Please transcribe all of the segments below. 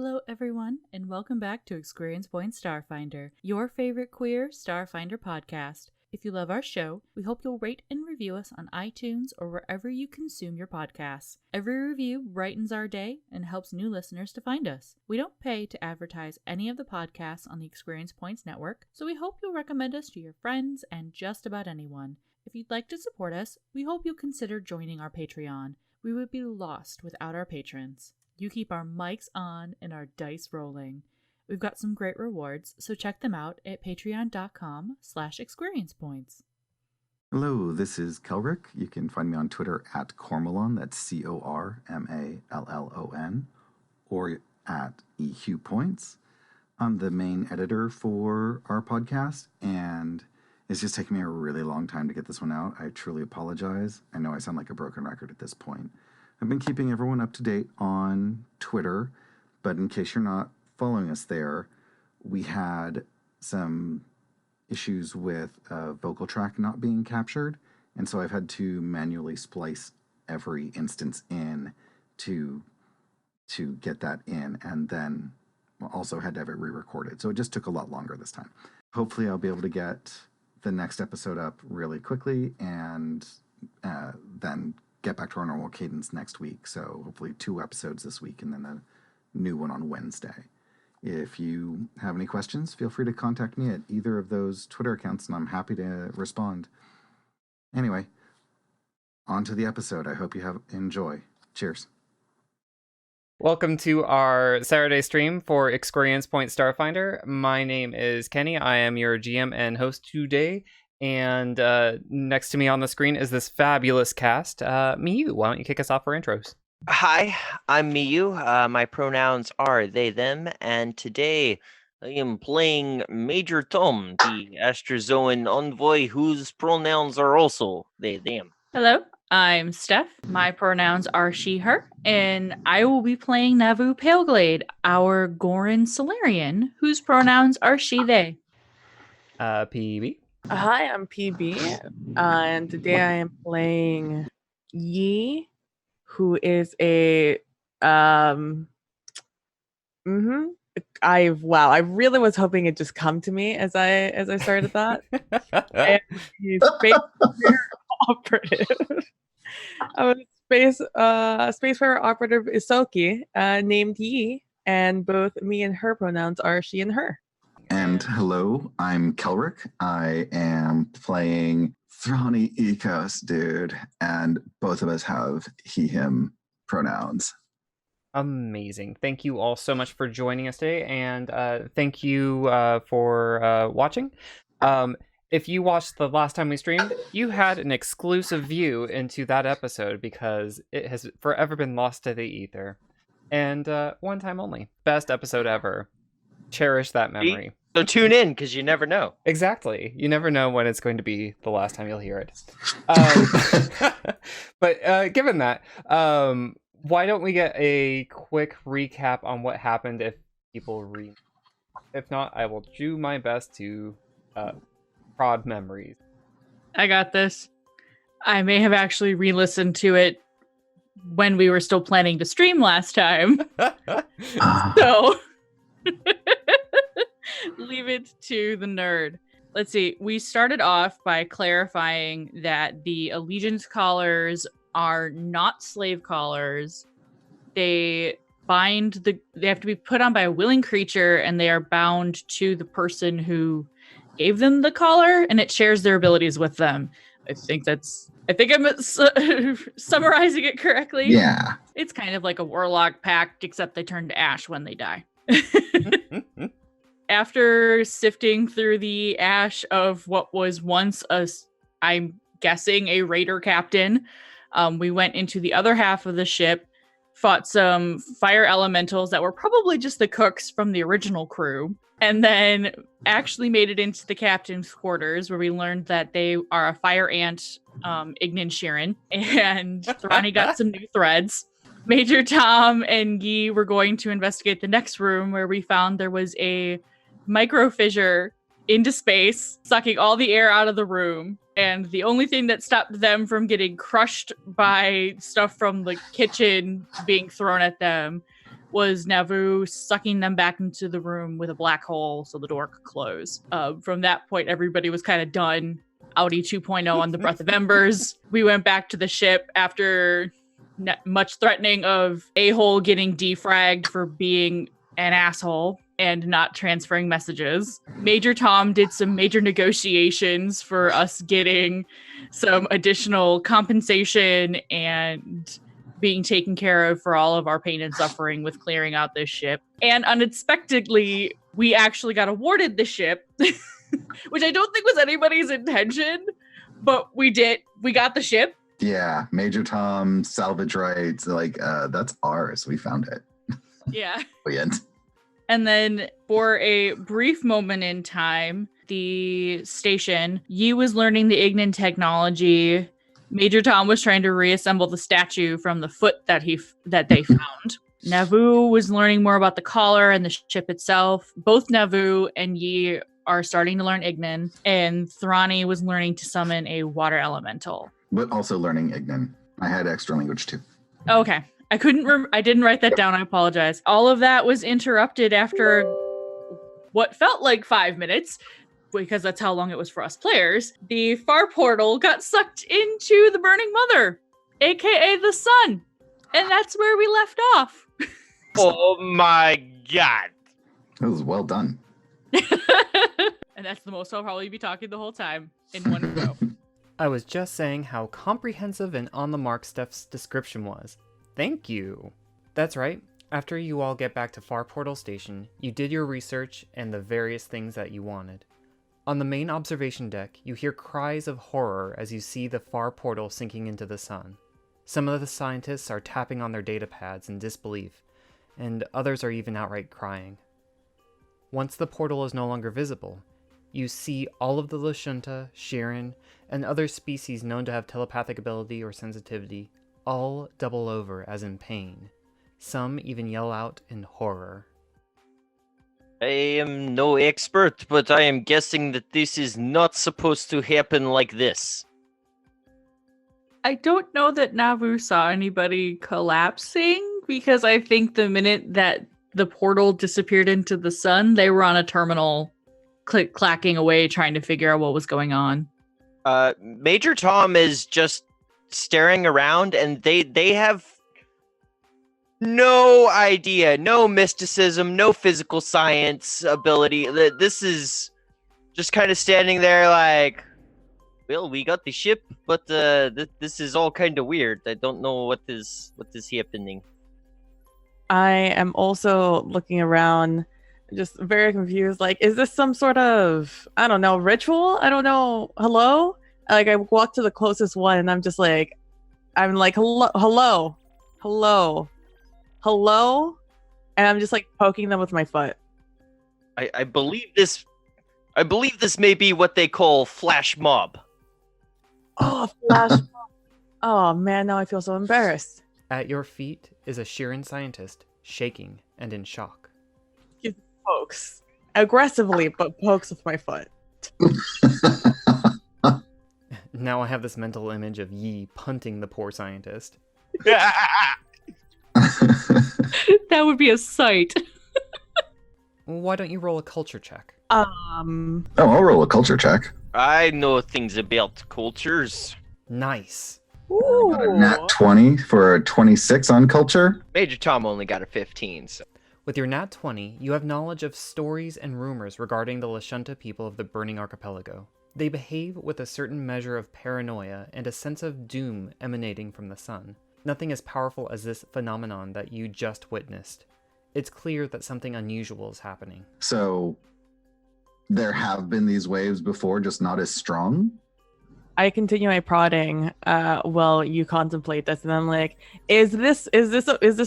Hello everyone, and welcome back to Experience Point Starfinder, your favorite queer Starfinder podcast. If you love our show, we hope you'll rate and review us on iTunes or wherever you consume your podcasts. Every review brightens our day and helps new listeners to find us. We don't pay to advertise any of the podcasts on the Experience Points network, so we hope you'll recommend us to your friends and just about anyone. If you'd like to support us, we hope you'll consider joining our Patreon. We would be lost without our patrons. You keep our mics on and our dice rolling. We've got some great rewards, so check them out at patreon.com/experiencepoints. Hello, this is Kelrick. You can find me on Twitter at Cormallon, that's CORMALLON, or at EQ Points. I'm the main editor for our podcast, and it's just taken me a really long time to get this one out. I truly apologize. I know I sound like a broken record at this point. I've been keeping everyone up to date on Twitter, but in case you're not following us there, we had some issues with a vocal track not being captured, and so I've had to manually splice every instance in to get that in, and then also had to have it re-recorded. So it just took a lot longer this time. Hopefully I'll be able to get the next episode up really quickly and then get back to our normal cadence next week. So hopefully 2 episodes this week and then a new one on Wednesday. If you have any questions, feel free to contact me at either of those Twitter accounts, and I'm happy to respond. Anyway, on to the episode. I hope you enjoy. Cheers. Welcome to our Saturday stream for Experience Point Starfinder. My name is Kenny. I am your GM and host today. And next to me on the screen is this fabulous cast. Miyu, why don't you kick us off for intros? Hi, I'm Miyu. My pronouns are they, them, and today I am playing Major Tom, the Astrozoan envoy whose pronouns are also they, them. Hello, I'm Steph. My pronouns are she, her, and I will be playing Navu Paleglade, our Goran Solarian, whose pronouns are she, they. PB. Hi, I'm PB, and today I am playing Yi, who is a I really was hoping it just come to me as I started that. And he's spacefarer operative. I was spacefarer operative Isoki, named Yi, and both me and her pronouns are she and her. And hello, I'm Kelrick. I am playing Thrani Ecos, dude, and both of us have he, him pronouns. Amazing. Thank you all so much for joining us today, and thank you for watching. If you watched the last time we streamed, you had an exclusive view into that episode because it has forever been lost to the ether. And one time only. Best episode ever. Cherish that memory. So tune in, because you never know. Exactly. You never know when it's going to be the last time you'll hear it. But given that, why don't we get a quick recap on what happened if people read? If not, I will do my best to prod memories. I got this. I may have actually re-listened to it when we were still planning to stream last time. So leave it to the nerd. Let's see. We started off by clarifying that the allegiance collars are not slave collars. They have to be put on by a willing creature, and they are bound to the person who gave them the collar, and it shares their abilities with them. I think I'm summarizing it correctly. Yeah. It's kind of like a warlock pact, except they turn to ash when they die. After sifting through the ash of what was once I'm guessing, a raider captain, we went into the other half of the ship, fought some fire elementals that were probably just the cooks from the original crew, and then actually made it into the captain's quarters, where we learned that they are a fire ant, Ignan Sheeran, and Thrani got some new threads. Major Tom and Yi were going to investigate the next room, where we found there was a micro fissure into space, sucking all the air out of the room. And the only thing that stopped them from getting crushed by stuff from the kitchen being thrown at them was Navu sucking them back into the room with a black hole so the door could close. From that point, everybody was kind of done. Audi 2.0 on the Breath of Embers. We went back to the ship after much threatening of A-hole getting defragged for being an asshole and not transferring messages. Major Tom did some major negotiations for us getting some additional compensation and being taken care of for all of our pain and suffering with clearing out this ship. And unexpectedly, we actually got awarded the ship, which I don't think was anybody's intention, but we did. We got the ship. Yeah, Major Tom, salvage rights, that's ours. We found it. Yeah. Brilliant. And then for a brief moment in time, the station, Yi was learning the Ignan technology. Major Tom was trying to reassemble the statue from the foot that they found. Navu was learning more about the collar and the ship itself. Both Navu and Yi are starting to learn Ignan, and Thrani was learning to summon a water elemental. But also learning Ignan. I had extra language too. Okay. I didn't write that down. I apologize. All of that was interrupted after what felt like 5 minutes, because that's how long it was for us players. The far portal got sucked into the Burning Mother, aka the sun. And that's where we left off. Oh my god. That was well done. And that's the most I'll probably be talking the whole time in one go. I was just saying how comprehensive and on the mark Steph's description was. Thank you. That's right. After you all get back to Far Portal Station, you did your research and the various things that you wanted. On the main observation deck, you hear cries of horror as you see the far portal sinking into the sun. Some of the scientists are tapping on their data pads in disbelief, and others are even outright crying. Once the portal is no longer visible, you see all of the Lashunta, Shirin, and other species known to have telepathic ability or sensitivity all double over as in pain. Some even yell out in horror. I am no expert, but I am guessing that this is not supposed to happen like this. I don't know that Navu saw anybody collapsing, because I think the minute that the portal disappeared into the sun, they were on a terminal clacking away trying to figure out what was going on. Major Tom is just staring around, and they have no idea, no mysticism, no physical science ability. This is just kind of standing there like, well, we got the ship, but this is all kind of weird. I don't know what is happening. I am also looking around, just very confused. Like, is this some sort of, I don't know, ritual? I don't know. Hello? Like, I walk to the closest one, and I'm like, hello, and I'm just like poking them with my foot. I believe this may be what they call flash mob. Oh, flash mob. Oh man, now I feel so embarrassed. At your feet is a Shirin scientist, shaking and in shock. He pokes aggressively, but pokes with my foot. Now I have this mental image of Yi punting the poor scientist. That would be a sight. Why don't you roll a culture check? Oh, I'll roll a culture check. I know things about cultures. Nice. Ooh. Got a nat 20 for a 26 on culture. Major Tom only got a 15, so. With your nat 20, you have knowledge of stories and rumors regarding the Lashunta people of the Burning Archipelago. They behave with a certain measure of paranoia and a sense of doom emanating from the sun. Nothing as powerful as this phenomenon that you just witnessed. It's clear that something unusual is happening. So there have been these waves before, just not as strong? I continue my prodding while you contemplate this, and I'm like, is this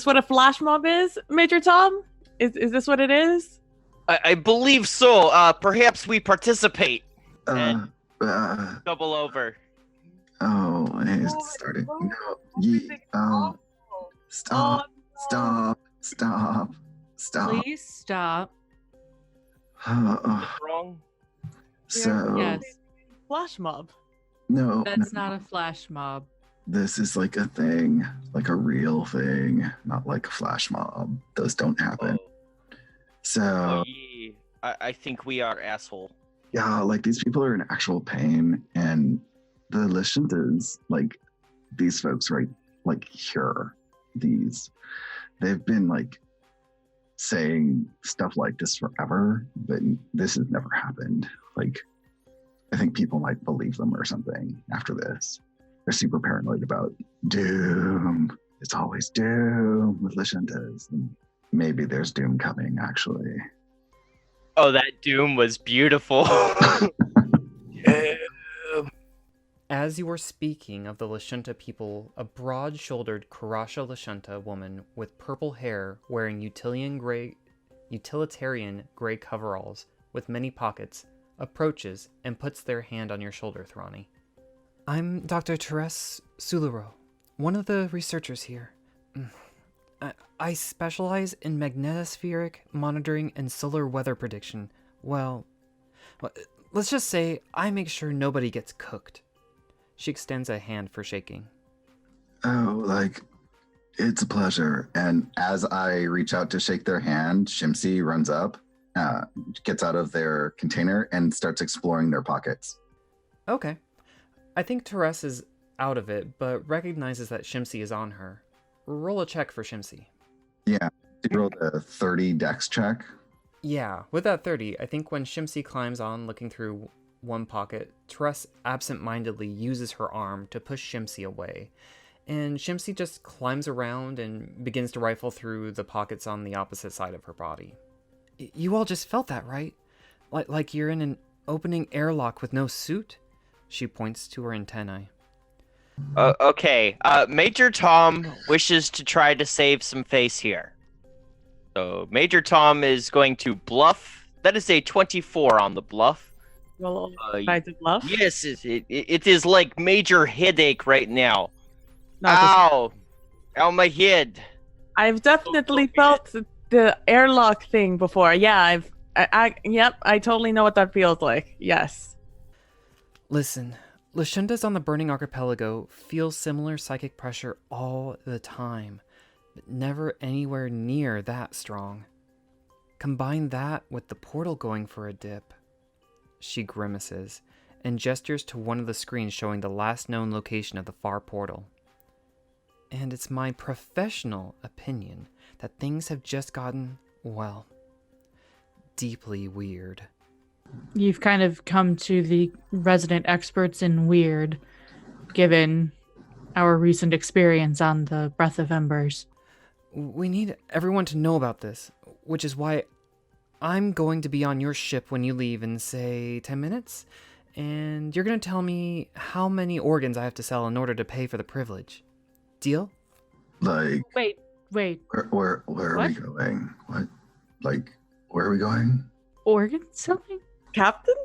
what a flash mob is, Major Tom? Is this what it is? I believe so. Perhaps we participate. And Uh, double over. oh, it's starting. No, stop. Please stop. Wrong. So, Yes. Flash mob. no. That's not a flash mob. this is like a thing, like a real thing, not like a flash mob. Those don't happen. So yeah. I think we are asshole. yeah, like these people are in actual pain, and the Lishantas, like these folks right like here, they've been like saying stuff like this forever, but this has never happened. Like I think people might believe them or something after this. They're super paranoid about doom. It's always doom with Lishantas. And maybe there's doom coming, actually. Oh, that doom was beautiful. Yeah. As you are speaking of the Lashunta people, a broad-shouldered Karasha Lashunta woman with purple hair wearing utilitarian gray coveralls with many pockets approaches and puts their hand on your shoulder, Thrani. I'm Dr. Therese Suluro, one of the researchers here. I specialize in magnetospheric monitoring and solar weather prediction. Well, let's just say I make sure nobody gets cooked. She extends a hand for shaking. Oh, like, it's a pleasure. And as I reach out to shake their hand, Shimsy runs up, gets out of their container, and starts exploring their pockets. Okay. I think Therese is out of it, but recognizes that Shimsy is on her. Roll a check for Shimsy. Yeah, she rolled a 30 dex check. Yeah, with that 30, I think when Shimsy climbs on looking through one pocket, Therese absent-mindedly uses her arm to push Shimsy away, and Shimsy just climbs around and begins to rifle through the pockets on the opposite side of her body. You all just felt that, right? Like you're in an opening airlock with no suit? She points to her antennae. Okay, Major Tom wishes to try to save some face here. So Major Tom is going to bluff. That is a 24 on the bluff. Roll sides of bluff. Yes, it is like major headache right now. Not Ow! Ow, my head. I've definitely felt the airlock thing before. Yeah, yep, I totally know what that feels like. Yes. Listen, Lashuntas on the Burning Archipelago feel similar psychic pressure all the time, but never anywhere near that strong. Combine that with the portal going for a dip. She grimaces and gestures to one of the screens showing the last known location of the far portal. And it's my professional opinion that things have just gotten, well, deeply weird. You've kind of come to the resident experts in weird, given our recent experience on the Breath of Embers. We need everyone to know about this, which is why I'm going to be on your ship when you leave in, say, 10 minutes, and you're going to tell me how many organs I have to sell in order to pay for the privilege. Deal? Like, Wait. where are we going? What? Like, where are we going? Organ selling? Captain?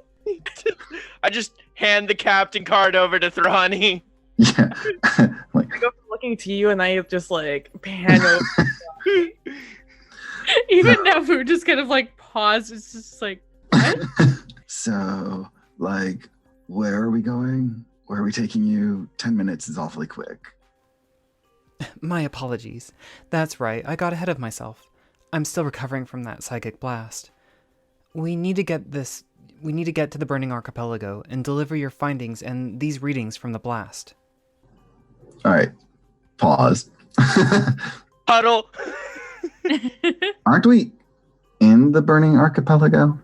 I just hand the captain card over to Thrani. Yeah. Like, I go from looking to you and I just like pan over. Even Navu just kind of like paused. It's just like, what? So, like, where are we going? Where are we taking you? 10 minutes is awfully quick. My apologies. That's right, I got ahead of myself. I'm still recovering from that psychic blast. We need to get to the Burning Archipelago and deliver your findings and these readings from the blast. All right. Pause. Huddle. Aren't we in the Burning Archipelago?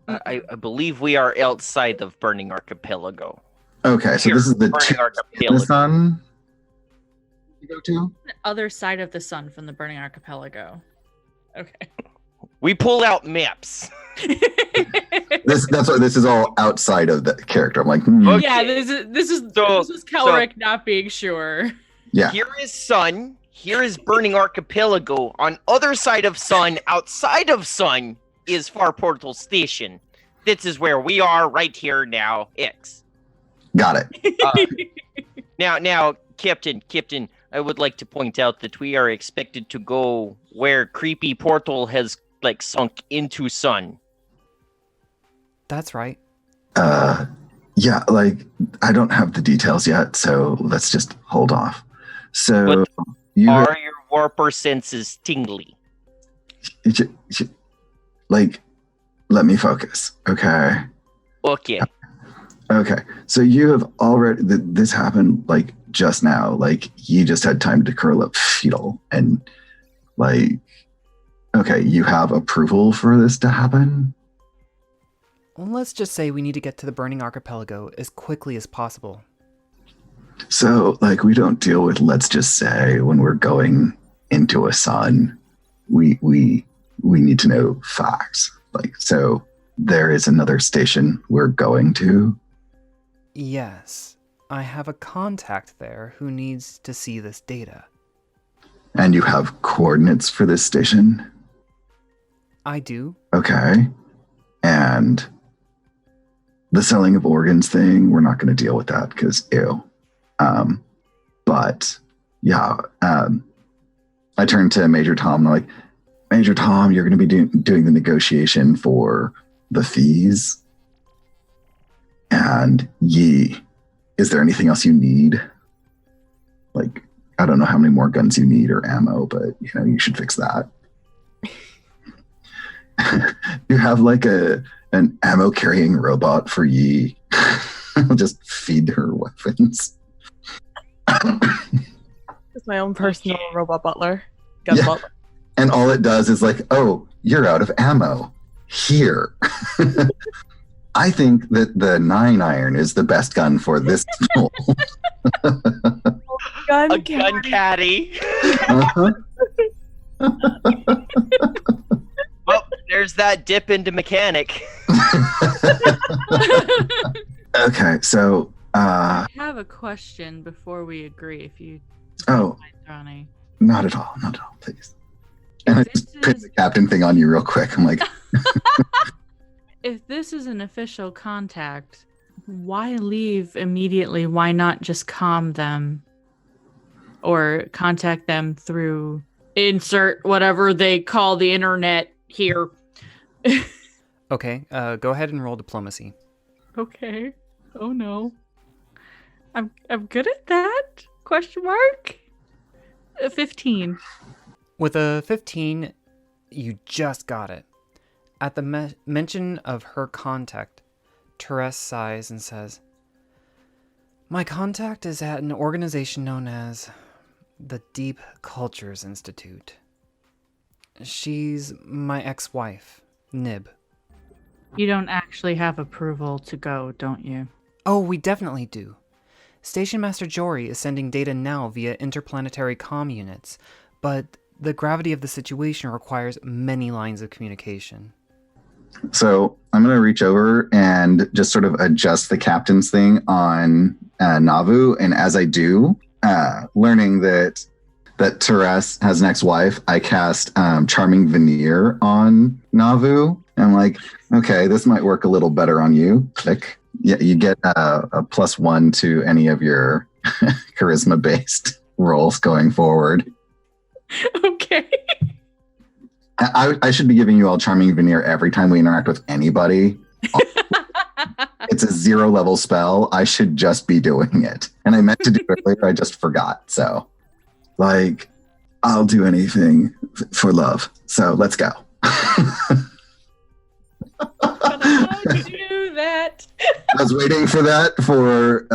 I believe we are outside of Burning Archipelago. Okay, so Here, this is the Burning tip of Archipelago. the sun you go to? The other side of the sun from the Burning Archipelago. Okay. We pull out maps. This is all outside of the character. I'm like, Okay. Yeah, this is Kelric not being sure. yeah. Here is sun. Here is Burning Archipelago. On other side of sun, outside of sun, is Far Portal Station. This is where we are right here now. X. Got it. Now, Captain, I would like to point out that we are expected to go where creepy portal has sunk into sun. That's right. Yeah, like I don't have the details yet, so let's just hold off. So But you are your warper senses tingly? like, let me focus, okay? Okay. Okay, so you have already, this happened like just now, like you just had time to curl up fetal and like, okay, you have approval for this to happen? Let's just say we need to get to the burning archipelago as quickly as possible. So, like, we don't deal with let's just say when we're going into a sun. We need to know facts. Like, so there is another station we're going to. Yes, I have a contact there who needs to see this data. And you have coordinates for this station? I do. Okay. And the selling of organs thing, we're not going to deal with that because ew. But yeah, I turned to Major Tom and I'm like, Major Tom, you're going to be doing the negotiation for the fees. And is there anything else you need? Like, I don't know how many more guns you need or ammo, but you should fix that. You have like an ammo carrying robot for Yi. Just feed her weapons. It's my own personal robot butler. Gun butler. And all it does is like, oh, you're out of ammo. Here. I think that the 9-iron is the best gun for this tool. A gun caddy. Uh-huh. Well, there's that dip into mechanic. Okay, so I have a question before we agree. If you oh, Ronnie. not at all, please. And I just put the captain thing on you real quick. I'm like, if this is an official contact, why leave immediately? Why not just calm them or contact them through insert whatever they call the internet here? Okay, go ahead and roll diplomacy. Okay. Oh no. I'm good at that? Question mark? 15. With a 15, you just got it. At the mention of her contact, Therese sighs and says, "My contact is at an organization known as the Deep Cultures Institute. She's my ex-wife, Nib." You don't actually have approval to go, don't you? Oh, we definitely do. Station Master Jory is sending data now via interplanetary comm units, but the gravity of the situation requires many lines of communication. so I'm going to reach over and just sort of adjust the captain's thing on Navu. And as I do, learning that Therese has an ex-wife, I cast Charming Veneer on Navu. And I'm like, okay, this might work a little better on you. Click. Yeah, you get a +1 to any of your charisma-based rolls going forward. Okay. I should be giving you all Charming Veneer every time we interact with anybody. It's a 0-level spell. I should just be doing it. And I meant to do it earlier. I just forgot. So, like, I'll do anything for love. So let's go. Do that. I was waiting for that for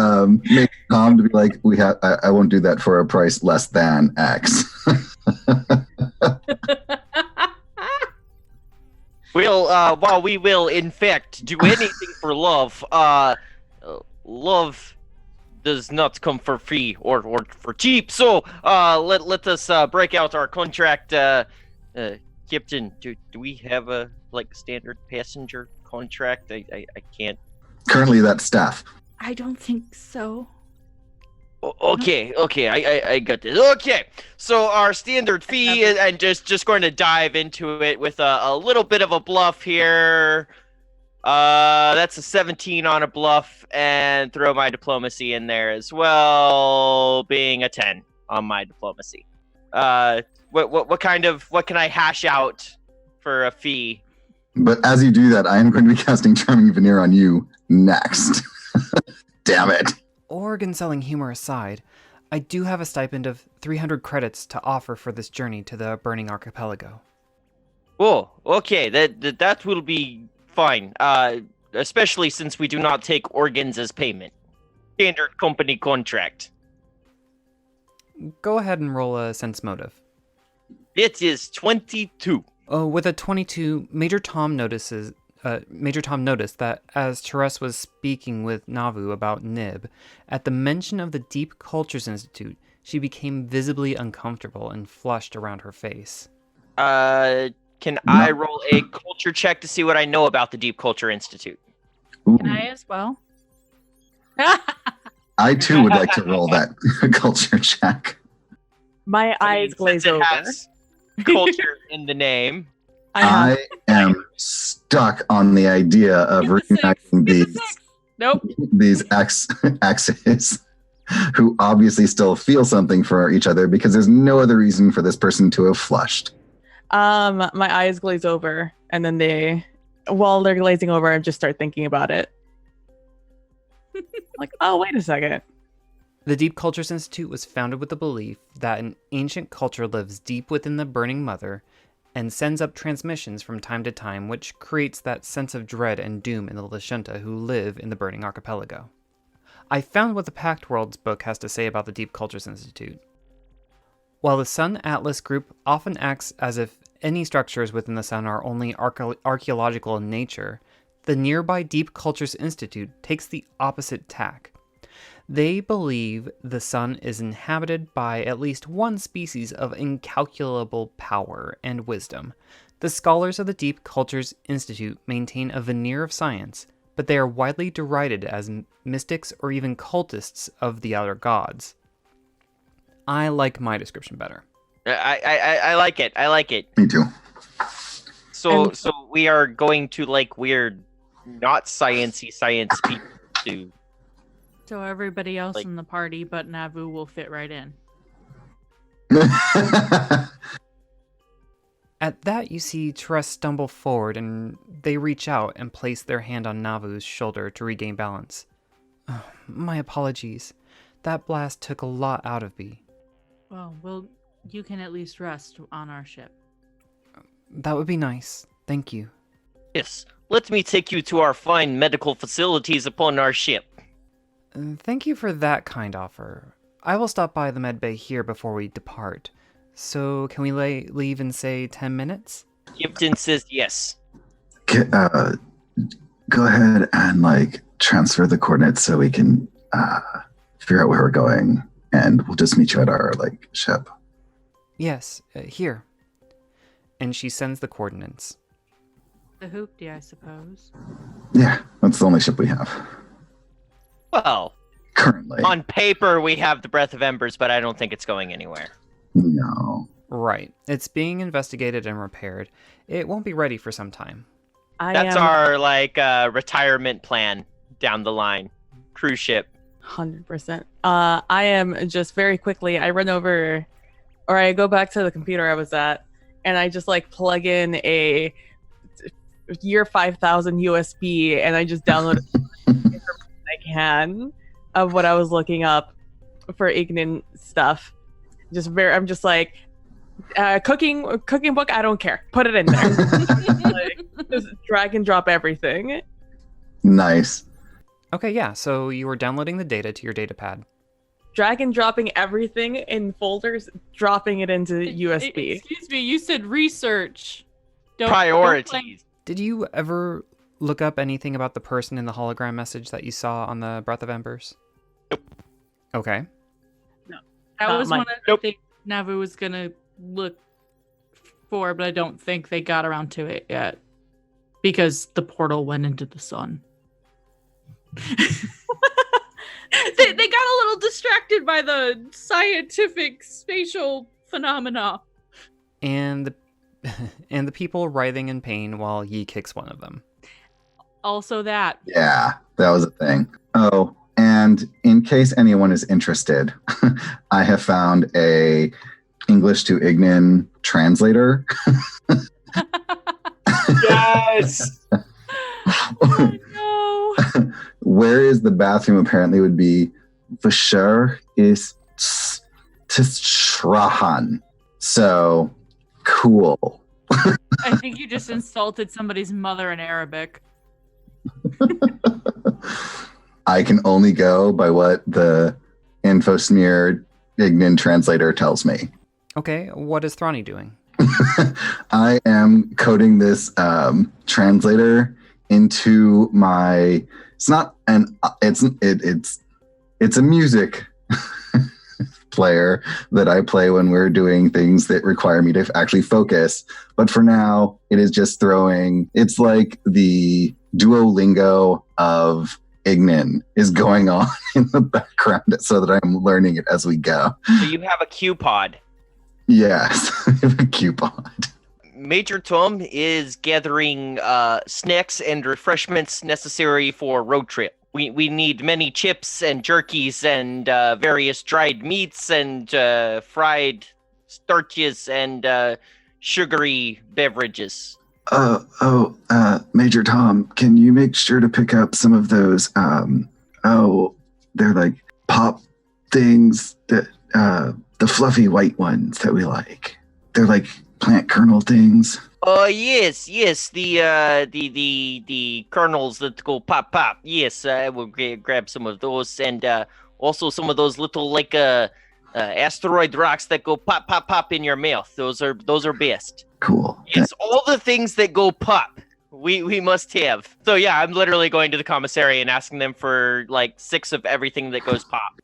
maybe Tom to be like, I won't do that for a price less than X. While we will in fact do anything for love, love does not come for free or for cheap. So let us break out our contract. Captain, do we have a standard passenger contract? I can't. Currently, that's staff. I don't think so. Okay, I got this. Okay, so our standard fee, and just going to dive into it with a little bit of a bluff here. That's a 17 on a bluff, and throw my diplomacy in there as well, being a 10 on my diplomacy. What can I hash out for a fee? But as you do that, I am going to be casting Charming Veneer on you next. Damn it. Organ selling humor aside, I do have a stipend of 300 credits to offer for this journey to the Burning Archipelago. Oh, okay, that will be fine. Especially since we do not take organs as payment. Standard company contract. Go ahead and roll a sense motive. It is 22. With a 22, Major Tom noticed that as Therese was speaking with Navu about Nib, at the mention of the Deep Cultures Institute, she became visibly uncomfortable and flushed around her face. Can I roll a culture check to see what I know about the Deep Culture Institute? Ooh. Can I as well? I too would like to roll that culture check. My eyes glaze Since it over. has culture in the name. I am stuck on the idea of reuniting these exes who obviously still feel something for each other because there's no other reason for this person to have flushed. My eyes glaze over, and then while they're glazing over, I just start thinking about it. Like, oh, wait a second. The Deep Cultures Institute was founded with the belief that an ancient culture lives deep within the Burning Mother and sends up transmissions from time to time, which creates that sense of dread and doom in the Lashunta who live in the Burning Archipelago. I found what the Pact Worlds book has to say about the Deep Cultures Institute. While the Sun Atlas group often acts as if any structures within the Sun are only archaeological in nature, the nearby Deep Cultures Institute takes the opposite tack. They believe the Sun is inhabited by at least one species of incalculable power and wisdom. The scholars of the Deep Cultures Institute maintain a veneer of science, but they are widely derided as mystics or even cultists of the outer gods. I like my description better. I like it. I like it. Me too. So we are going to like weird, not sciencey science people to. So everybody else Like- in the party but Navu will fit right in. At that, you see Therese stumble forward, and they reach out and place their hand on Navu's shoulder to regain balance. Oh, my apologies. That blast took a lot out of me. Well, you can at least rest on our ship. That would be nice. Thank you. Yes, let me take you to our fine medical facilities upon our ship. Thank you for that kind offer. I will stop by the med bay here before we depart. So, can we leave in, say, 10 minutes? Gipton says yes. Go ahead and, transfer the coordinates so we can figure out where we're going, and we'll just meet you at our, ship. Yes, here. And she sends the coordinates. The Hoopty, I suppose. Yeah, that's the only ship we have. Well, Currently. on paper we have the Breath of Embers, but I don't think it's going anywhere. No. Right. It's being investigated and repaired. It won't be ready for some time. That's our retirement plan down the line. Cruise ship. 100%. I am just very quickly, I run over, or I go back to the computer I was at, and I just plug in a year 5000 USB, and I just download information I can of what I was looking up for Ignan stuff. I'm just like, cooking book, I don't care. Put it in there. Just drag and drop everything. Nice. Okay, yeah, so you were downloading the data to your datapad. Drag and dropping everything in folders, dropping it into USB. Excuse me, you said research. Don't Priorities. Did you ever look up anything about the person in the hologram message that you saw on the Breath of Embers? Nope. Okay. That was mine. one of the things Navu was gonna look for, but I don't think they got around to it yet. Because the portal went into the sun. they got a little distracted by the scientific spatial phenomena. And the people writhing in pain while Yi kicks one of them. Also that. Yeah, that was a thing. Oh, and in case anyone is interested, I have found a English to Ignan translator. Yes. Oh no. where is the bathroom apparently would be Vashar is Tishrahan. So cool. I think you just insulted somebody's mother in Arabic. I can only go by what the InfoSmear Ignan translator tells me. Okay, what is Thrani doing? I am coding this translator into my. It's not an. It's a music player that I play when we're doing things that require me to actually focus. But for now, it is just throwing. It's like the Duolingo of Ignan is going on in the background so that I'm learning it as we go. So you have a Q pod. Yes, I have a coupon. Major Tom is gathering snacks and refreshments necessary for road trip. We need many chips and jerkies and various dried meats and fried starches and sugary beverages. Major Tom, can you make sure to pick up some of those, they're like pop things that, the fluffy white ones that we like. They're like plant kernel things. Oh yes, the kernels that go pop pop. Yes, I will grab some of those, and also some of those little like asteroid rocks that go pop pop pop in your mouth. Those are best. Cool. Yes, all the things that go pop. We must have. So yeah, I'm literally going to the commissary and asking them for like 6 of everything that goes pop.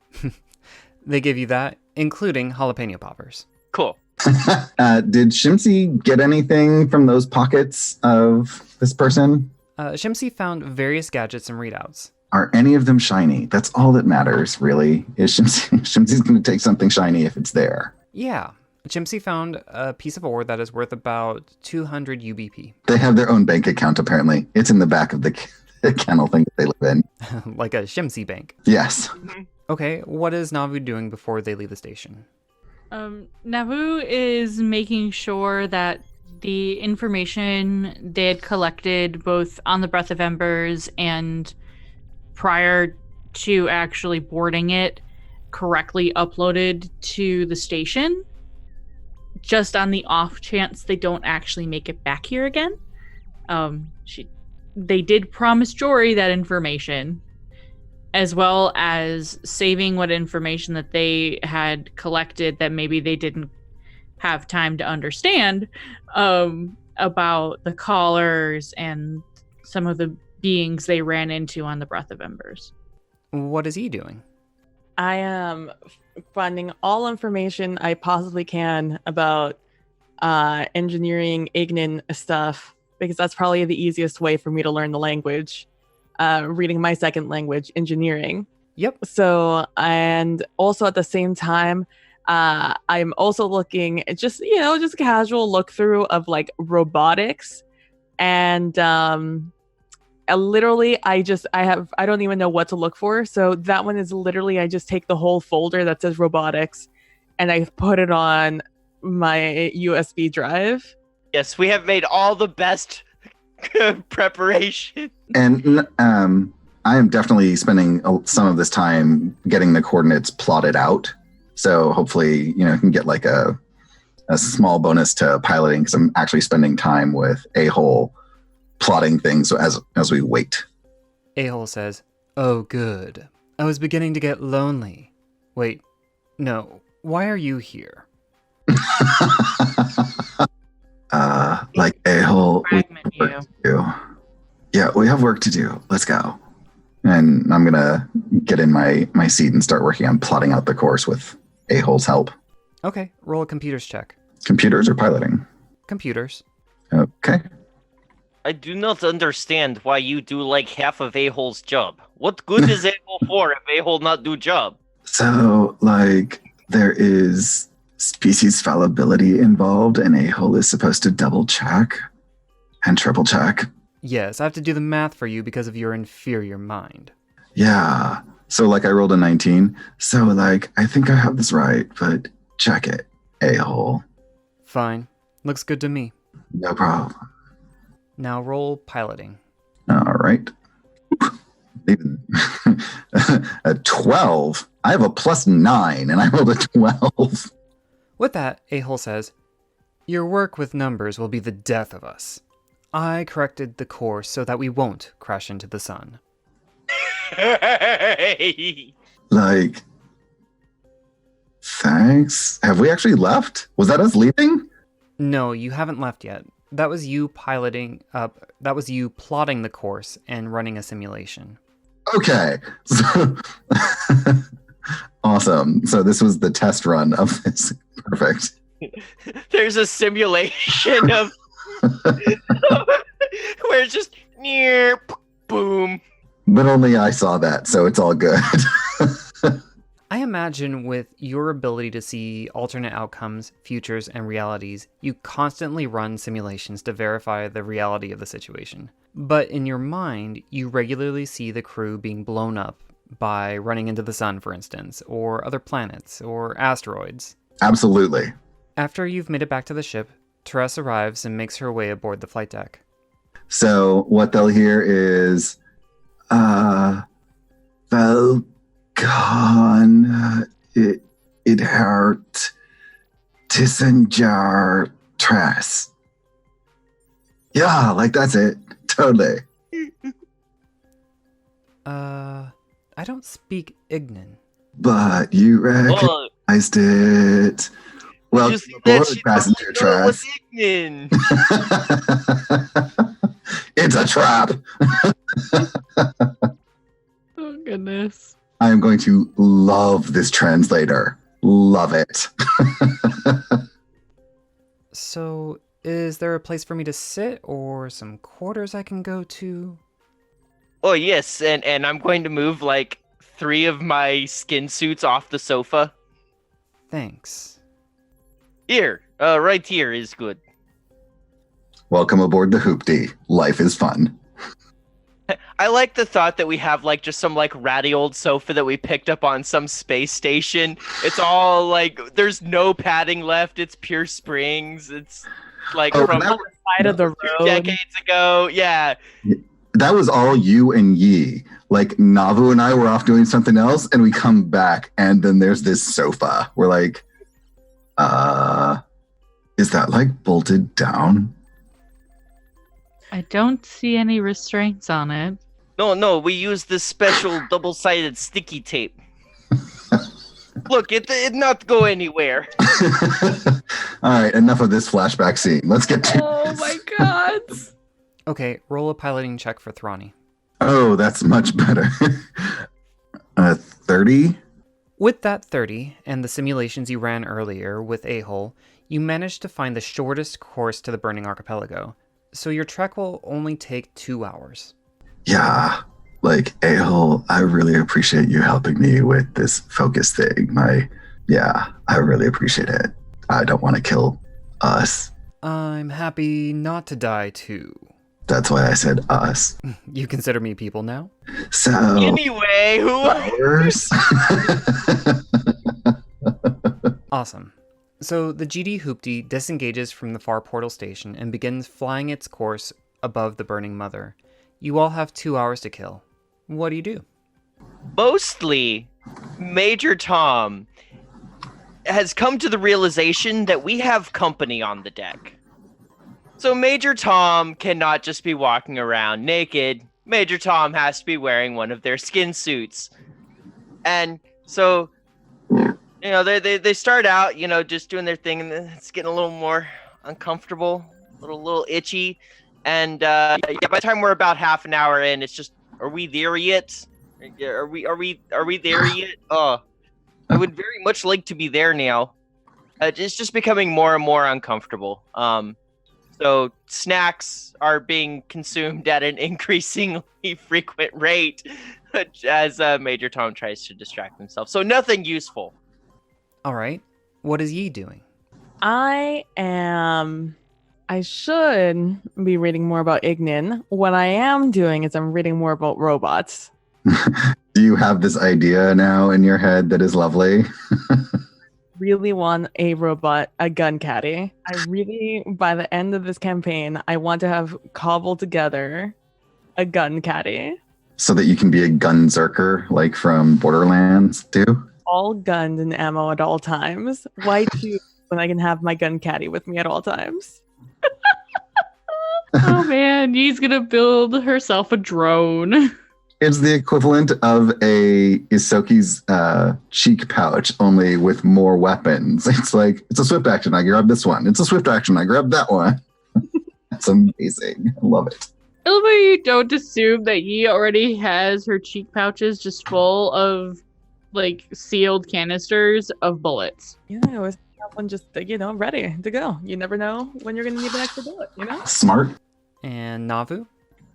They give you that, including jalapeno poppers. Cool. Did Shimsy get anything from those pockets of this person? Shimsy found various gadgets and readouts. Are any of them shiny? That's all that matters, really. Is Shimsy's going to take something shiny if it's there. Yeah. Shimsy found a piece of ore that is worth about 200 UBP. They have their own bank account, apparently. It's in the back of the kennel thing that they live in. Like a Shimsy bank. Yes. Okay, what is Navu doing before they leave the station? Navu is making sure that the information they had collected both on the Breath of Embers and prior to actually boarding it correctly uploaded to the station, just on the off chance they don't actually make it back here again. They did promise Jory that information, as well as saving what information that they had collected that maybe they didn't have time to understand about the callers and some of the beings they ran into on the Breath of Embers. What is he doing? I am finding all information I possibly can about engineering Ignan stuff, because that's probably the easiest way for me to learn the language. Reading my second language, engineering. Yep. So, and also at the same time, I'm also looking at just a casual look through of like robotics, and literally I don't even know what to look for. So that one is literally, I just take the whole folder that says robotics and I put it on my USB drive. Yes, we have made all the best preparation. And I am definitely spending some of this time getting the coordinates plotted out. So hopefully, I can get like a small bonus to piloting, because I'm actually spending time with A-Hole plotting things as we wait. A-Hole says, "Oh, good. I was beginning to get lonely. Wait, no. Why are you here?" Like A-Hole, Fragment you. Yeah, we have work to do. Let's go. And I'm gonna get in my seat and start working on plotting out the course with A-Hole's help. Okay, roll a computers check. Computers or piloting? Computers. Okay. I do not understand why you do like half of A-Hole's job. What good is A-Hole for if A-Hole not do job? So, like, there is species fallibility involved, and A-Hole is supposed to double check and triple check. Yes, I have to do the math for you because of your inferior mind. Yeah. So, like, I rolled a 19. So, like, I think I have this right, but check it, A-Hole. Fine. Looks good to me. No problem. Now roll piloting. All right. A 12. I have a +9, and I rolled a 12. With that, A-Hole says, "Your work with numbers will be the death of us. I corrected the course so that we won't crash into the sun." Like, thanks. Have we actually left? Was that us leaving? No, you haven't left yet. That was you plotting the course and running a simulation. Okay. So, awesome. So this was the test run of this. Perfect. There's a simulation of where it's just near boom. But only I saw that, so it's all good. I imagine with your ability to see alternate outcomes, futures, and realities, you constantly run simulations to verify the reality of the situation. But in your mind, you regularly see the crew being blown up by running into the sun, for instance, or other planets, or asteroids. Absolutely. After you've made it back to the ship, Therese arrives and makes her way aboard the flight deck. So what they'll hear is, Falcon, it hurt. Tissenger Tress. Yeah, like that's it. Totally. I don't speak Ignan. But you recognized it. Well, Just aboard, that passenger Tress. It's a trap. Oh, goodness. I am going to love this translator. Love it. So, is there a place for me to sit or some quarters I can go to? Oh yes, and I'm going to move like 3 of my skin suits off the sofa. Thanks. Here, right here is good. Welcome aboard the Hoopty. Life is fun. I like the thought that we have like just some like ratty old sofa that we picked up on some space station. It's all like there's no padding left. It's pure springs. It's like from On the side of the 2 road. decades ago. Yeah. That was all you and Yi. Like, Navu and I were off doing something else, and we come back, and then there's this sofa. We're like, is that, like, bolted down? I don't see any restraints on it. No, we use this special double-sided sticky tape. Look, it not go anywhere. All right, enough of this flashback scene. Let's get to Oh this. my god! Okay, roll a piloting check for Thrani. Oh, that's much better. 30? With that 30, and the simulations you ran earlier with A-Hole, you managed to find the shortest course to the Burning Archipelago, so your trek will only take 2 hours. Yeah, like, A-Hole, I really appreciate you helping me with this focus thing. I really appreciate it. I don't want to kill us. I'm happy not to die too. That's why I said us. You consider me people now? So, Anyway, who? flowers? Awesome. So the GD Hoopty disengages from the far portal station and begins flying its course above the Burning Mother. You all have 2 hours to kill. What do you do? Mostly, Major Tom has come to the realization that we have company on the deck. So Major Tom cannot just be walking around naked. Major Tom has to be wearing one of their skin suits. And so, they start out, just doing their thing, and then it's getting a little more uncomfortable, a little itchy. And by the time we're about half an hour in, it's just, are we there yet? Are we there yet? Oh, I would very much like to be there now. It's just becoming more and more uncomfortable. So snacks are being consumed at an increasingly frequent rate as Major Tom tries to distract himself. So nothing useful. All right. What is Yi doing? I should be reading more about Ignan. What I am doing is I'm reading more about robots. Do you have this idea now in your head that is lovely? Really want a robot, a gun caddy. I really, by the end of this campaign, I want to have cobbled together a gun caddy. so that you can be a gun zerker like from Borderlands too? All guns and ammo at all times. Why choose when I can have my gun caddy with me at all times? Oh man, he's gonna build herself a drone. It's the equivalent of a Isoki's cheek pouch, only with more weapons. It's like, it's a swift action, I grab this one. It's a swift action, I grab that one. That's amazing. I love it. I love how you don't assume that Yi already has her cheek pouches just full of like sealed canisters of bullets. Yeah, I always have one just, ready to go. You never know when you're going to need an extra bullet, Smart. And Navu?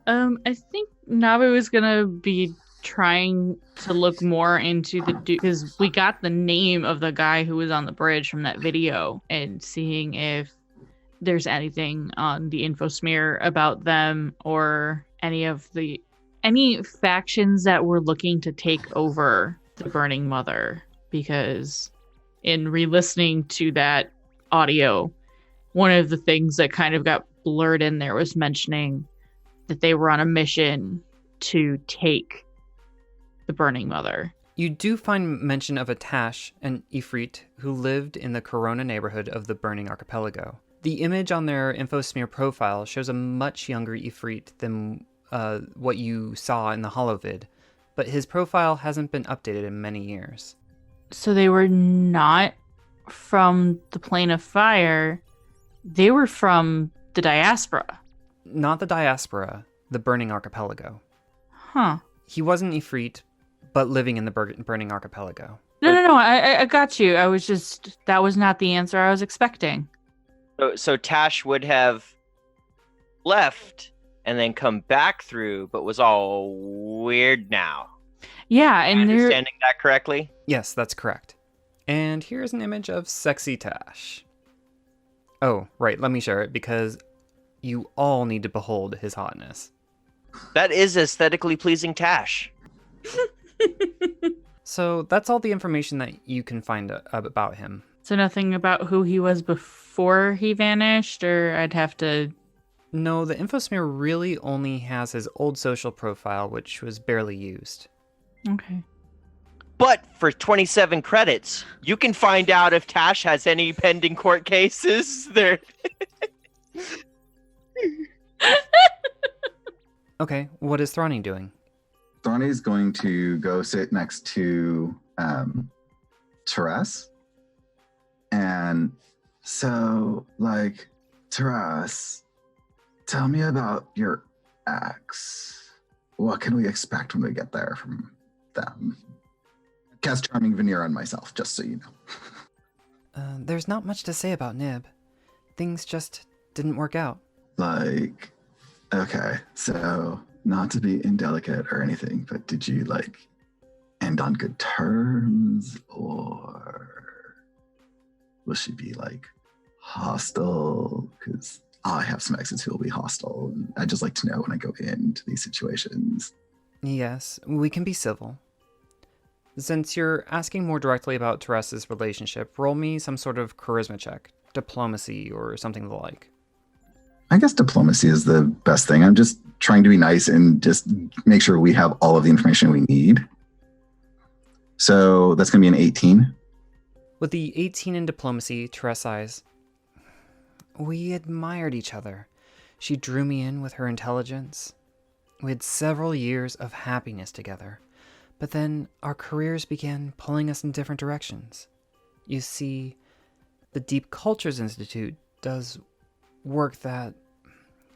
I think Nabu is gonna be trying to look more into the because we got the name of the guy who was on the bridge from that video, and seeing if there's anything on the info smear about them or any factions that were looking to take over the Burning Mother. Because in re-listening to that audio, one of the things that kind of got blurred in there was mentioning that they were on a mission to take the Burning Mother. You do find mention of a Tash, an Ifrit, who lived in the Corona neighborhood of the Burning Archipelago. The image on their InfoSmear profile shows a much younger Ifrit than what you saw in the holovid, but his profile hasn't been updated in many years. So they were not from the Plane of Fire. They were from the diaspora. Not the diaspora, the Burning Archipelago. Huh. He wasn't Ifrit, but living in the Burning Archipelago. No, I got you. I was just, that was not the answer I was expecting. So Tash would have left and then come back through, but was all weird now. Yeah, Am I and understanding that correctly? Yes, that's correct. And here's an image of sexy Tash. Oh, right, let me share it because you all need to behold his hotness. That is aesthetically pleasing Tash. So that's all the information that you can find about him. So nothing about who he was before he vanished, or I'd have to... No, the InfoSmear really only has his old social profile, which was barely used. Okay. But for 27 credits, you can find out if Tash has any pending court cases. There. Okay, what is Thrani doing? Thorny's going to go sit next to Therese. And so, Therese, tell me about your ex. What can we expect when we get there from them? Cast Charming Veneer on myself, just so you know. There's not much to say about Nib. Things just didn't work out. Okay, so not to be indelicate or anything, but did you end on good terms, or will she be hostile? Because I have some exes who will be hostile, and I just like to know when I go into these situations. Yes, we can be civil. Since you're asking more directly about Therese's relationship, roll me some sort of charisma check, diplomacy, or something of the like. I guess diplomacy is the best thing. I'm just trying to be nice and just make sure we have all of the information we need. So that's going to be an 18. With the 18 in diplomacy, Therese eyes, we admired each other. She drew me in with her intelligence. We had several years of happiness together, but then our careers began pulling us in different directions. You see, the Deep Cultures Institute does work that,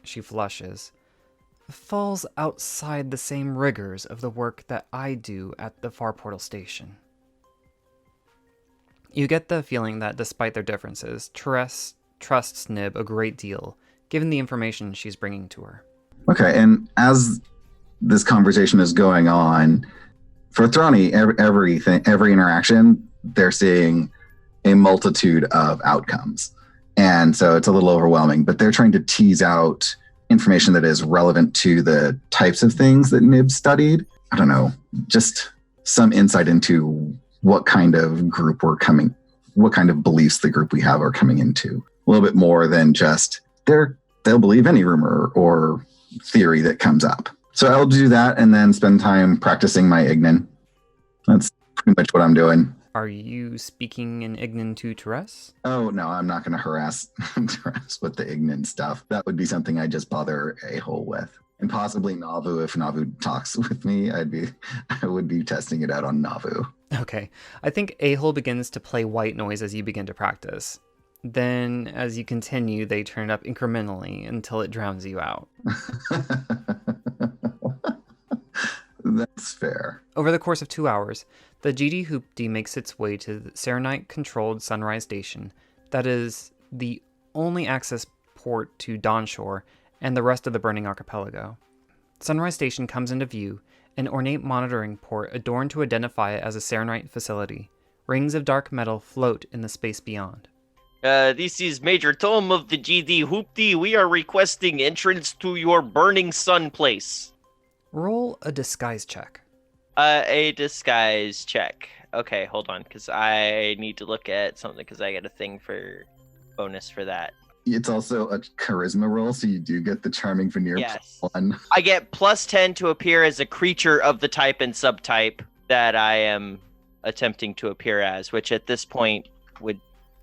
she flushes, falls outside the same rigors of the work that I do at the Far Portal Station. You get the feeling that despite their differences, Therese trusts Nib a great deal, given the information she's bringing to her. Okay, and as this conversation is going on, for Thrani, every interaction, they're seeing a multitude of outcomes. And so it's a little overwhelming, but they're trying to tease out information that is relevant to the types of things that Nib studied. I don't know, just some insight into what kind of group what kind of beliefs the group we have are coming into. A little bit more than just they'll believe any rumor or theory that comes up. So I'll do that and then spend time practicing my Ignin. That's pretty much what I'm doing. Are you speaking in Ignin to Therese? Oh, no, I'm not going to harass Therese with the Ignin stuff. That would be something I just bother A-hole with. And possibly Navu. If Navu talks with me, I would be testing it out on Navu. Okay. I think A-hole begins to play white noise as you begin to practice. Then, as you continue, they turn it up incrementally until it drowns you out. That's fair. Over the course of 2 hours, the GD Hoopty makes its way to the Serenite-controlled Sunrise Station. That is the only access port to Dawnshore and the rest of the burning archipelago. Sunrise Station comes into view, an ornate monitoring port adorned to identify it as a Serenite facility. Rings of dark metal float in the space beyond. This is Major Tom of the GD Hoopty. We are requesting entrance to your burning sun place. Roll a disguise check. A disguise check. Okay, hold on, because I need to look at something, because I get a thing for bonus for that. It's also a charisma roll, so you do get the charming veneer Yes. +1. I get +10 to appear as a creature of the type and subtype that I am attempting to appear as, which at this point would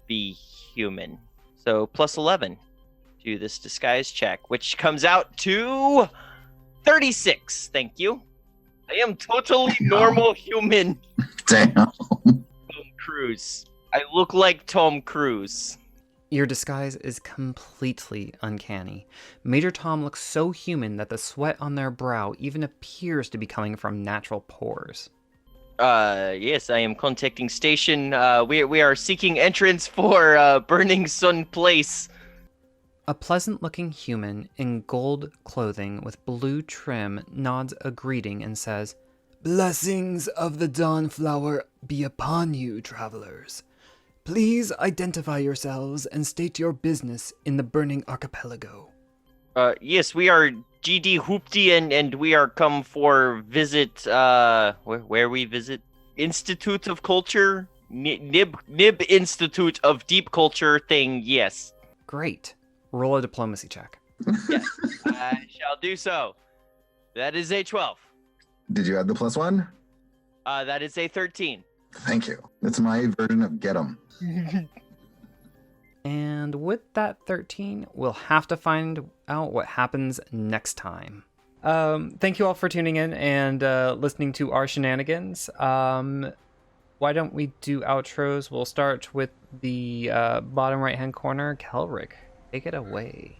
be human. So +11 to this disguise check, which comes out to 36. Thank you. I am totally normal human. Damn. Tom Cruise. I look like Tom Cruise. Your disguise is completely uncanny. Major Tom looks so human that the sweat on their brow even appears to be coming from natural pores. Yes, I am contacting station. We are seeking entrance for Burning Sun Place. A pleasant-looking human in gold clothing with blue trim nods a greeting and says, "Blessings of the Dawnflower be upon you, travelers. Please identify yourselves and state your business in the burning archipelago." Yes, we are GD Hoopty and we are come for visit, where we visit? Institute of Culture? Nib Institute of Deep Culture thing, yes. Great. Roll a diplomacy check. Yes, I shall do so. That is a 12. Did you add the +1? That is a 13. Thank you. It's my version of get 'em. And with that 13, we'll have to find out what happens next time. Thank you all for tuning in and listening to our shenanigans. Why don't we do outros? We'll start with the bottom right-hand corner. Kelric, take it away.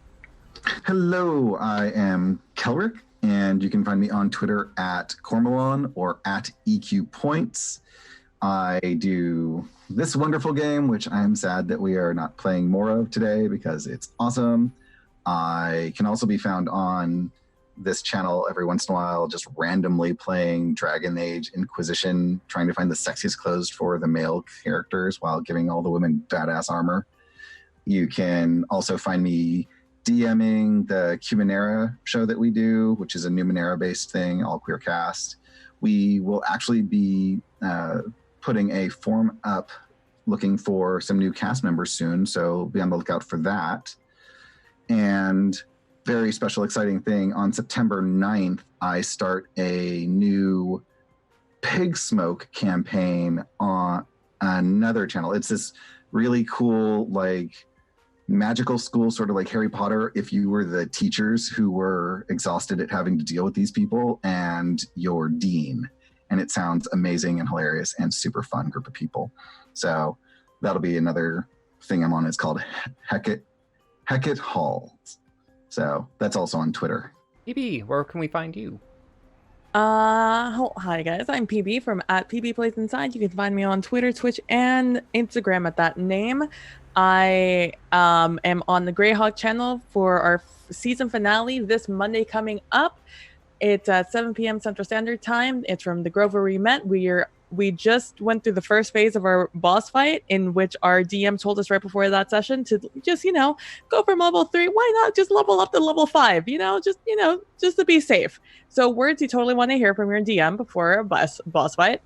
Hello, I am Kelric, and you can find me on Twitter at Cormelon or at EQ Points. I do this wonderful game, which I'm sad that we are not playing more of today because it's awesome. I can also be found on this channel every once in a while, just randomly playing Dragon Age Inquisition, trying to find the sexiest clothes for the male characters while giving all the women badass armor. You can also find me DMing the Cubanera show that we do, which is a Numenera-based thing, all queer cast. We will actually be putting a form up looking for some new cast members soon, so be on the lookout for that. And very special, exciting thing, on September 9th, I start a new Pig Smoke campaign on another channel. It's this really cool, like, magical school, sort of like Harry Potter, if you were the teachers who were exhausted at having to deal with these people and your dean. And it sounds amazing and hilarious and super fun group of people. So that'll be another thing I'm on. It's called Hecate Halls. So that's also on Twitter. PB, where can we find you? Hi guys, I'm PB from @PBPlaysInside. You can find me on Twitter, Twitch, and Instagram at that name. I am on the Greyhawk channel for our season finale this Monday coming up. It's at 7 p.m. Central Standard Time. It's from the Grove where we met. We just went through the first phase of our boss fight, in which our DM told us right before that session to just, go from level 3. Why not just level up to level 5? Just to be safe. So words you totally want to hear from your DM before a boss fight.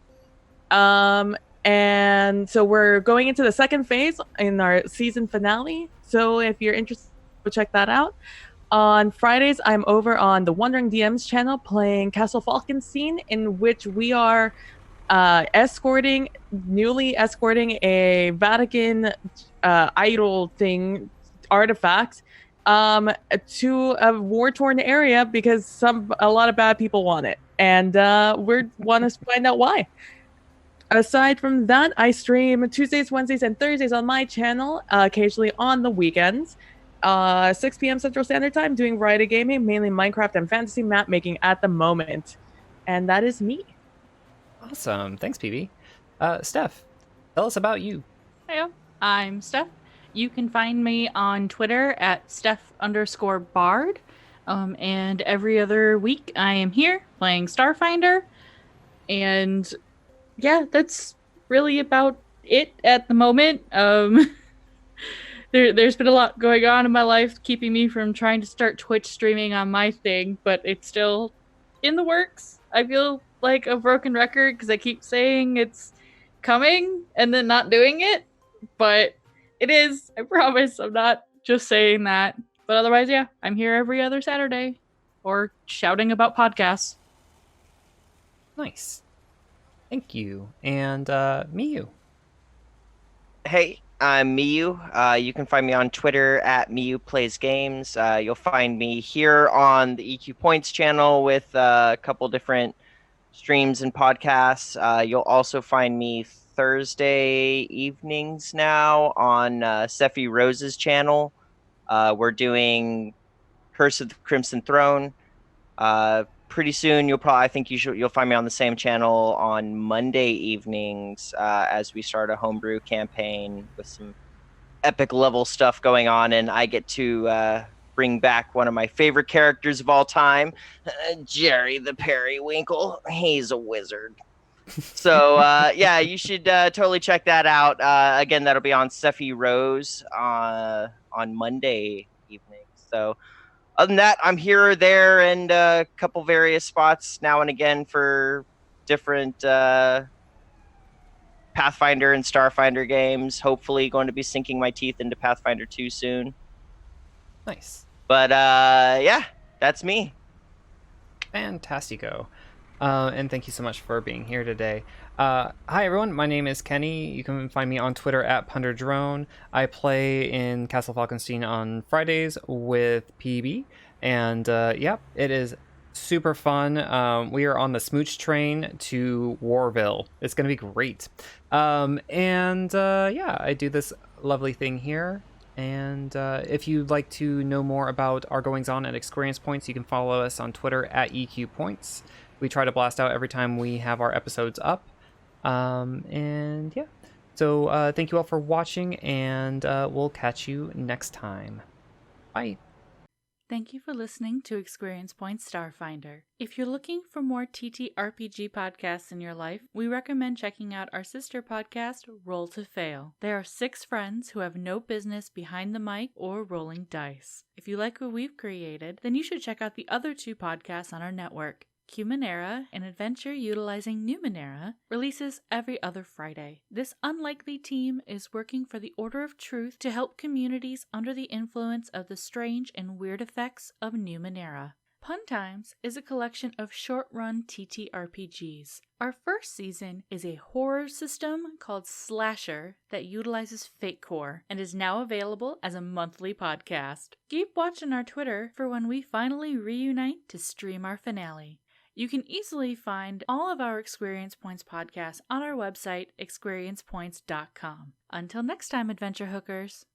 And so we're going into the second phase in our season finale. So if you're interested, go check that out. On Fridays, I'm over on the Wandering DMs channel playing Castle Falkenstein, in which we are newly escorting a Vatican idol thing, artifact, to a war-torn area because a lot of bad people want it, and we want to find out why. Aside from that, I stream Tuesdays, Wednesdays, and Thursdays on my channel, occasionally on the weekends. 6 p.m. Central Standard Time, doing variety gaming, mainly Minecraft and fantasy map making at the moment. And that is me. Awesome. Thanks, PB. Steph, tell us about you. Hey, I'm Steph. You can find me on Twitter at Steph_Bard. And every other week I am here playing Starfinder. And yeah, that's really about it at the moment. There's been a lot going on in my life keeping me from trying to start Twitch streaming on my thing, but it's still in the works. I feel like a broken record because I keep saying it's coming and then not doing it, but it is. I promise. I'm not just saying that. But otherwise, yeah, I'm here every other Saturday or shouting about podcasts. Nice. Thank you. And Miyu. Hey, I'm Miyu. You can find me on Twitter at Miyu Plays Games. You'll find me here on the EQ Points channel with a couple different streams and podcasts. You'll also find me Thursday evenings now on Sephi Rose's channel. We're doing Curse of the Crimson Throne. Pretty soon, you'll find me on the same channel on Monday evenings as we start a homebrew campaign with some epic level stuff going on, and I get to bring back one of my favorite characters of all time, Jerry the Periwinkle. He's a wizard. So yeah, you should totally check that out. Again, that'll be on Sephi Rose on Monday evening. So other than that, I'm here or there and a couple various spots now and again for different Pathfinder and Starfinder games. Hopefully going to be sinking my teeth into Pathfinder 2 soon. Nice. But yeah, that's me. Fantastico. And thank you so much for being here today. Hi everyone, my name is Kenny. You can find me on Twitter at PunderDrone. I play in Castle Falkenstein on Fridays with PB, and yeah, it is super fun. We are on the smooch train to Warville. It's gonna be great. And yeah, I do this lovely thing here. And if you'd like to know more about our goings on at Experience Points, you can follow us on Twitter at EQ Points. We try to blast out every time we have our episodes up. And yeah, so thank you all for watching, and we'll catch you next time. Bye. Thank you for listening to Experience Point Starfinder. If you're looking for more TTRPG podcasts in your life, we recommend checking out our sister podcast, Roll to Fail. There are 6 friends who have no business behind the mic or rolling dice. If you like what we've created, then you should check out the other 2 podcasts on our network. Cumanera, an adventure utilizing Numenera, releases every other Friday. This unlikely team is working for the Order of Truth to help communities under the influence of the strange and weird effects of Numenera. Pun Times is a collection of short-run TTRPGs. Our first season is a horror system called Slasher that utilizes Fate Core and is now available as a monthly podcast. Keep watching our Twitter for when we finally reunite to stream our finale. You can easily find all of our Experience Points podcasts on our website, experiencepoints.com. Until next time, Adventure Hookers.